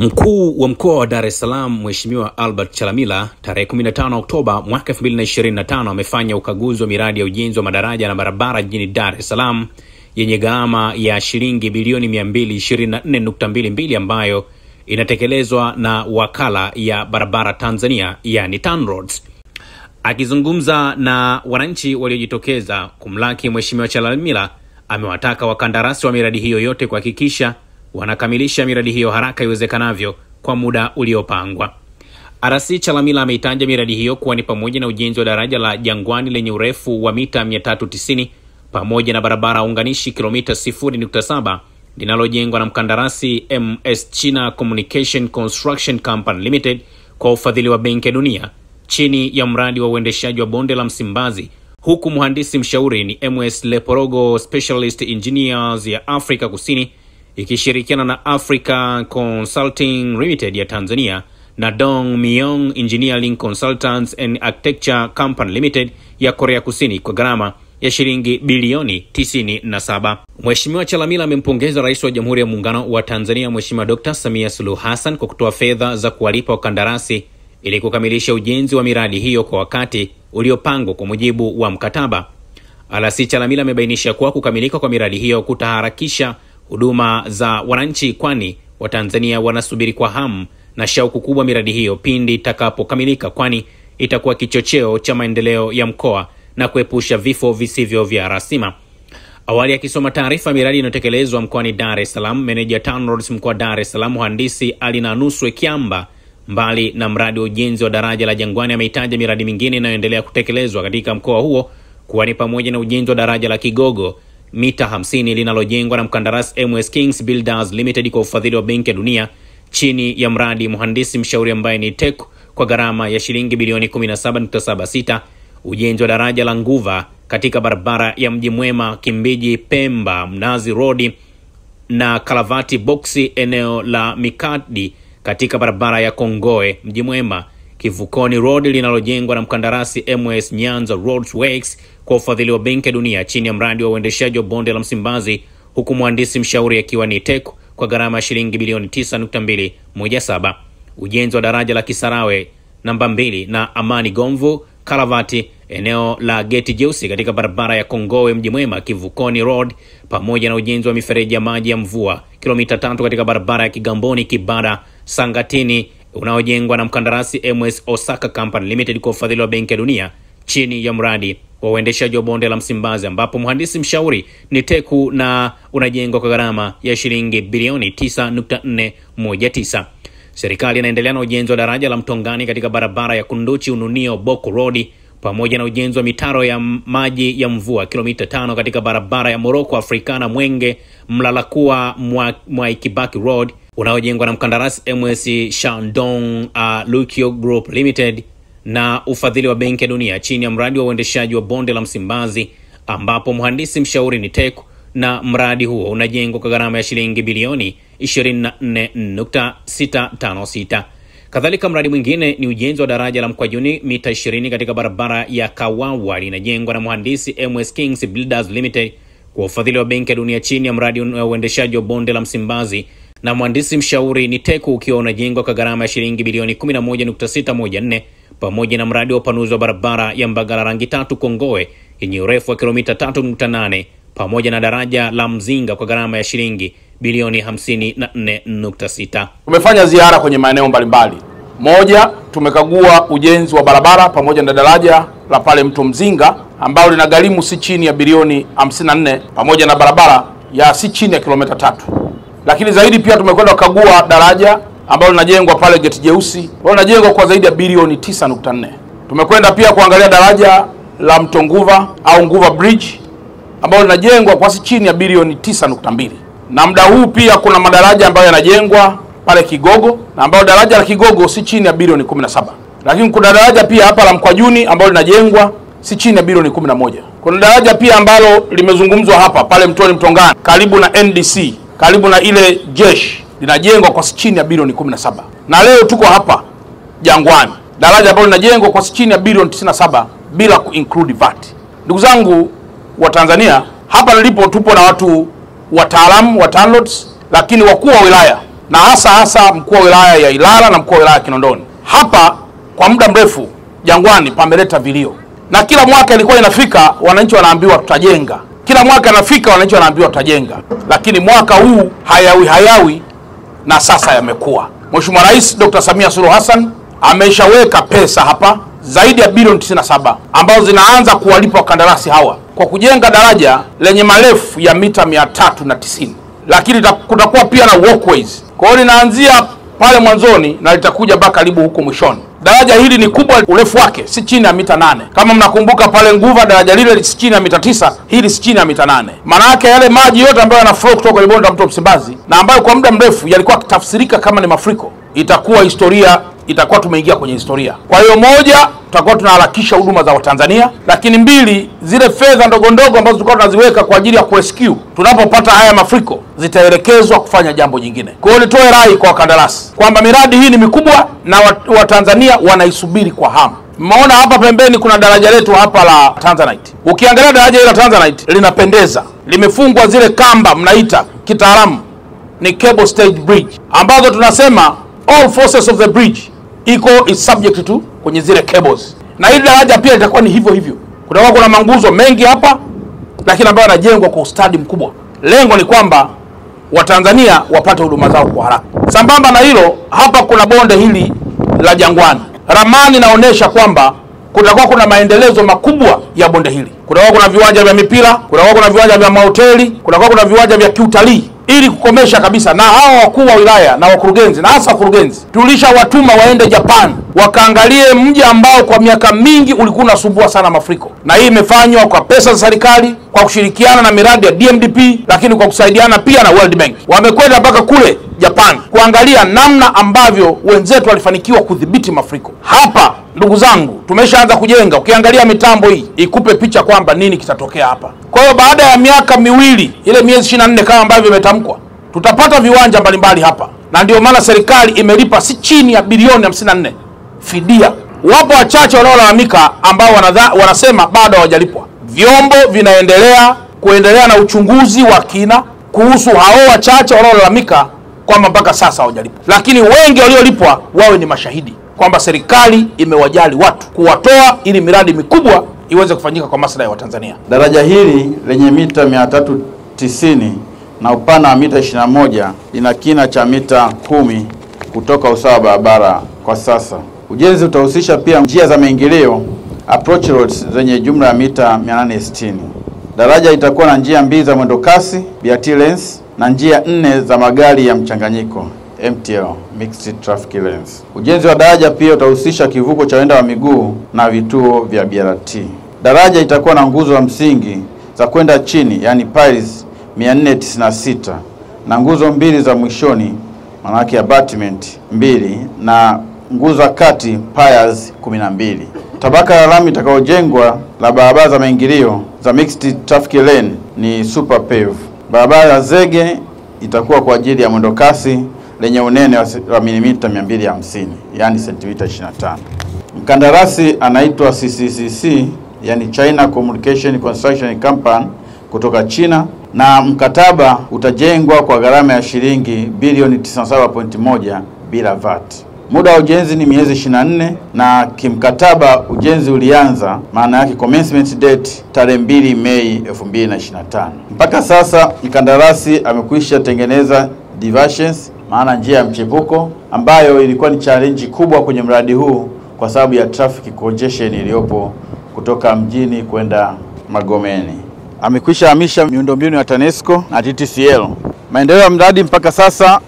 Mkuu wa mkoa wa Dar es Salaam Mheshimiwa Albert Chalamila tarehe 15 Oktoba mwaka 2025 amefanya ukaguzi wa miradi ya ujenzi wa madaraja na barabara jijini Dar es Salaam yenye gharama ya shilingi bilioni 224.22 ambayo inatekelezwa na wakala ya barabara Tanzania yani TANROADS. Akizungumza na wananchi waliojitokeza kumlaki Mheshimiwa Chalamila, amewataka wakandarasi wa miradi hiyo yote kuhakikisha wanakamilisha miradi hiyo haraka iwezekanavyo kwa muda uliopangwa. RC Chalamila ameitaja miradi hiyo kuwa ni pamoja na ujenzi wa daraja la Jangwani lenye urefu wa mita 390 pamoja na barabara unganishi kilomita 0.7 linalojengwa na mkandarasi MS China Communication Construction Company Limited kwa ufadhili wa Benki ya Dunia chini ya mradi wa uendeshaji wa bonde la Msimbazi, huku mhandisi mshauri ni MS Leporogo Specialist Engineers ya Afrika Kusini ikishirikiana na Africa Consulting Limited ya Tanzania na Dong Myong Engineering Consultants and Architecture Company Limited ya Korea Kusini kwa gharama ya shilingi bilioni 97. Mheshimiwa Chalamila amempongeza Rais wa Jamhuri ya Muungano wa Tanzania Mheshimiwa Dr. Samia Suluhu Hassan kwa kutoa fedha za kuwalipa wakandarasi ili kukamilisha ujenzi wa miradi hiyo kwa wakati uliopangwa kwa mujibu wa mkataba. RC Chalamila amebainisha kuwa kukamilika kwa miradi hiyo kutaharakisha huduma za wananchi, kwani Watanzania wanasubiri kwa hamu na shauku kubwa miradi hiyo pindi itakapokamilika, kwani itakuwa kichocheo cha maendeleo ya mkoa na kuepusha vifo visivyo vya rasima. Awali akisoma taarifa miradi inayotekelezwa mkoani Dar es Salaam, meneja TANROADS mkoa wa Dar es Salaam mhandisi Alina Nuswe Kiamba, mbali na mradi wa ujenzi wa daraja la Jangwani, ameitaja miradi mingine inayoendelea kutekelezwa katika mkoa huo kuwa ni pamoja na ujenzi wa daraja la Kigogo mita 50 linalojengwa na mkandarasi MS Kings Builders Limited kwa ufadhili wa Benki ya Dunia chini ya mradi mhandisi mshauri ambaye ni TEC kwa gharama ya shilingi bilioni 17.76, ujenzi wa daraja la Nguva katika barabara ya Mji Mwema Kimbiji Pemba Mnazi Road na Kalavati Boxi eneo la Mikadi katika barabara ya Kongoe Mji Mwema Kivukoni Road linalojengwa na mkandarasi MS Nyanza Roads Works kwa ufadhili wa Benki ya Dunia chini ya mradi wa uendeshaji wa bonde la Msimbazi, huku mhandisi mshauri akiwa ni TEC kwa gharama ya shilingi bilioni 9.217. Ujenzi wa daraja la Kisarawe namba 2 na Amani Gomvu Kalavati eneo la Geti Jeusi katika barabara ya Kongowe Mji Mwema Kivukoni Road, pamoja na ujenzi wa mifereji ya maji ya mvua kilomita 3 katika barabara ya Kigamboni Kibada Sangatini unaojengwa na mkandarasi MS Osaka Company Limited kwa ufadhili wa Benki ya Dunia chini ya mradi wa uendeshaji wa bonde la Msimbazi, ambapo mhandisi mshauri ni TEC na unajengwa kwa gharama ya shilingi bilioni 9.419. Serikali inaendelea na ujenzi wa daraja la Mtongani katika barabara ya Kunduchi Ununio Boko Road, pamoja na ujenzi wa mitaro ya maji ya mvua kilomita 5 katika barabara ya Moroko Afrikana Mwenge Mlalakua Mwaikibaki Road unaojengwa na mkandarasi MS Shandong Lukio Group Limited na ufadhili wa Benki ya Dunia chini ya mradi wa uendeshaji wa bonde la Msimbazi, ambapo mhandisi mshauri ni TEC na mradi huo unajengwa kwa gharama ya shilingi bilioni 24.656. Kadhalika mradi mwingine ni ujenzi wa daraja la Mkwajuni mita 20 katika barabara ya Kawawa linajengwa na mhandisi MS Kings Builders Limited kwa ufadhili wa Benki ya Dunia chini ya mradi wa uendeshaji wa bonde la Msimbazi, na mhandisi mshauri ni TEC ukiwa unajengwa kwa gharama ya shilingi bilioni 11.614, pamoja na mradi wa upanuzi wa barabara ya Mbagala Rangi 3 Kongowe yenye urefu wa kilomita 3.8 pamoja na daraja la Mzinga kwa gharama ya shilingi bilioni 54.6. Tumefanya ziara kwenye maeneo mbalimbali. Moja, tumekagua ujenzi wa barabara pamoja na daraja la pale Mto Mzinga ambalo linagharimu si chini ya bilioni 54 pamoja na barabara ya si chini ya kilomita 3. Lakini zaidi pia tumekwenda kukagua daraja ambalo linajengwa pale Geti Jeusi ambalo linajengwa kwa zaidi ya bilioni 9.4. Tumekwenda pia kuangalia daraja la Mto Nguva au Nguva Bridge ambalo linajengwa kwa si chini ya bilioni 9.2. Na muda huu pia kuna madaraja ambayo yanajengwa pale Kigogo na ambayo daraja la Kigogo si chini ya bilioni 17. Lakini kuna daraja pia hapa la Mkwajuni ambalo linajengwa si chini ya bilioni 11. Kuna daraja pia ambalo limezungumzwa hapa pale Mtoni Mtongani karibu na NDC, karibu na ile jeshi, linajengwa kwa si chini ya bilioni 17. Na leo tuko hapa Jangwani, daraja ambalo linajengwa kwa si chini ya bilioni 97 bila kuinclude VAT. Ndugu zangu wa Tanzania, hapa nilipo tupo na watu wataalamu wa TANROADS, lakini wakuu wa wilaya na hasa mkuu wa wilaya ya Ilala na mkuu wa wilaya ya Kinondoni. Hapa kwa muda mrefu Jangwani pameleta vilio, na kila mwaka ilikuwa inafika wananchi wanaambiwa tutajenga, kila mwaka inafika wananchi wanaambiwa tutajenga, lakini mwaka huu hayawi na sasa yamekuwa. Mheshimiwa Rais Dr. Samia Suluhu Hassan ameshaweka pesa hapa zaidi ya bilioni 97 ambazo zinaanza kuwalipa wakandarasi hawa kwa kujenga daraja lenye marefu ya mita 390, lakini kutakuwa pia na walkways. Kwa hiyo linaanzia pale mwanzoni na litakuja mpaka karibu huko mwishoni. Daraja hili ni kubwa, urefu wake si chini ya mita 8. Kama mnakumbuka pale Nguva daraja lile si chini ya mita 9, hili si chini ya mita 8. Maana yake yale maji yote ambayo yanaflow kutoka kwenye bonde la mto Msimbazi na ambayo kwa muda mrefu yalikuwa kitafsirika kama ni mafuriko, itakuwa historia, itakuwa tumeingia kwenye historia. Kwa hiyo moja, tutakuwa tunaharakisha huduma za Watanzania, lakini mbili, zile fedha ndogo ndogo ambazo tulikuwa tunaziweka kwa ajili ya kurescue tunapopata haya mafuriko zitaelekezwa kufanya jambo jingine. Kwa hiyo nitoe rai kwa wakandarasi kwamba miradi hii ni mikubwa na Watanzania wanaisubiri kwa hamu. Mmeona hapa pembeni kuna daraja letu hapa la Tanzanite. Ukiangalia daraja hili la Tanzanite linapendeza, limefungwa zile kamba, mnaita kitaalamu ni cable stayed bridge, ambazo tunasema all forces of the bridge is subject to kwenye zile cables. Na hili daraja pia litakuwa ni hivyo. Kutakuwa kuna manguzo mengi hapa, lakini ambayo yanajengwa kwa ustadi mkubwa. Lengo ni kwamba Watanzania wapate huduma zao kwa haraka. Sambamba na hilo, hapa kuna bonde hili la Jangwani. Ramani inaonyesha kwamba kutakuwa kuna maendelezo makubwa ya bonde hili. Kutakuwa kuna viwanja vya mipira, kutakuwa kuna viwanja vya mahoteli, kutakuwa kuna viwanja vya kiutalii, ili kukomesha kabisa. Na hao wakuu wa wilaya na wakurugenzi, na hasa wakurugenzi, tulishawatuma waende Japan wakaangalie mji ambao kwa miaka mingi ulikuwa unasumbua sana mafuriko. Na hii imefanywa kwa pesa za serikali, kwa kushirikiana na miradi ya DMDP, lakini kwa kusaidiana pia na World Bank. Wamekwenda mpaka kule Japan kuangalia namna ambavyo wenzetu walifanikiwa kudhibiti mafuriko. Hapa ndugu zangu, tumeshaanza kujenga. Ukiangalia mitambo hii ikupe picha kwamba nini kitatokea hapa. Kwa hiyo baada ya miaka miwili, ile miezi 24 kama ambavyo imetamkwa, tutapata viwanja mbalimbali hapa. Na ndio maana serikali imelipa si chini ya bilioni 54 fidia. Wapo wachache wanaolalamika ambao wanasema bado hawajalipwa. Vyombo kuendelea na uchunguzi wa kina kuhusu hao wachache wanaolalamika kwamba mpaka sasa hawajalipwa. Lakini wengi waliolipwa wawe ni mashahidi kwamba serikali imewajali watu kuwatoa ili miradi mikubwa iweze kufanyika kwa maslahi ya Watanzania. Daraja hili lenye mita 390 na upana wa mita 21 lina kina cha mita 10 kutoka usawa wa barabara kwa sasa. Ujenzi utahusisha pia njia za maingilio approach roads zenye jumla ya mita 860. Daraja litakuwa na njia 2 za mwendo kasi BRT lanes na njia 4 za magari ya mchanganyiko MTL mixed traffic lanes. Ujenzi wa daraja pia utahusisha kivuko cha waenda wa miguu na vituo vya BRT. Daraja itakuwa na nguzo za msingi za kwenda chini, yani piles 496 na nguzo 2 za mwishoni, maana yake abutment 2 na nguzo kati piers 12. Tabaka la lami itakayojengwa la barabara za maingilio za mixed traffic lane ni super pave. Barabara ya zege itakuwa kwa ajili ya mwendo kasi lenye unene wa milimita 250, yani sentimita 25. Mkandarasi anaitwa CCCC, yani China Communication Construction Company kutoka China, na mkataba utajengwa kwa gharama ya shilingi bilioni 97.1 bila VAT. Muda wa ujenzi ni miezi 24 na kimkataba ujenzi ulianza, maana yake commencement date tarehe 2 Mei 2025. Mpaka sasa mkandarasi amekwisha tengeneza diversions, maana njia ya mchepuko, ambayo ilikuwa ni challenge kubwa kwenye mradi huu kwa sababu ya traffic congestion iliyopo kutoka mjini kwenda Magomeni. Amekwisha hamisha miundombinu ya TANESCO na TTCL. Maendeleo ya mradi mpaka sasa,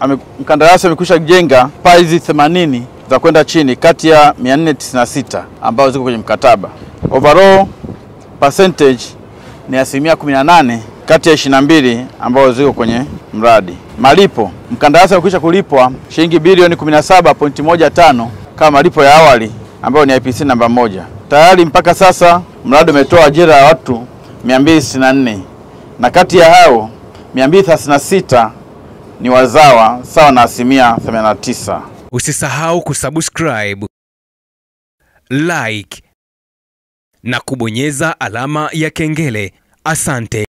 mkandarasi amekwisha jenga piles 80 za kwenda chini kati ya 496 ambazo ziko kwenye mkataba. Overall percentage ni 18% kati ya 22 ambazo ziko kwenye mradi. Malipo, mkandarasi amekwisha kulipwa shilingi bilioni 17.15 kama malipo ya awali ambayo ni IPC namba 1. Tayari mpaka sasa mradi umetoa ajira ya watu 264 na kati ya hao 236 ni wazawa, sawa na 89%. Usisahau kusubscribe, like na kubonyeza alama ya kengele. Asante.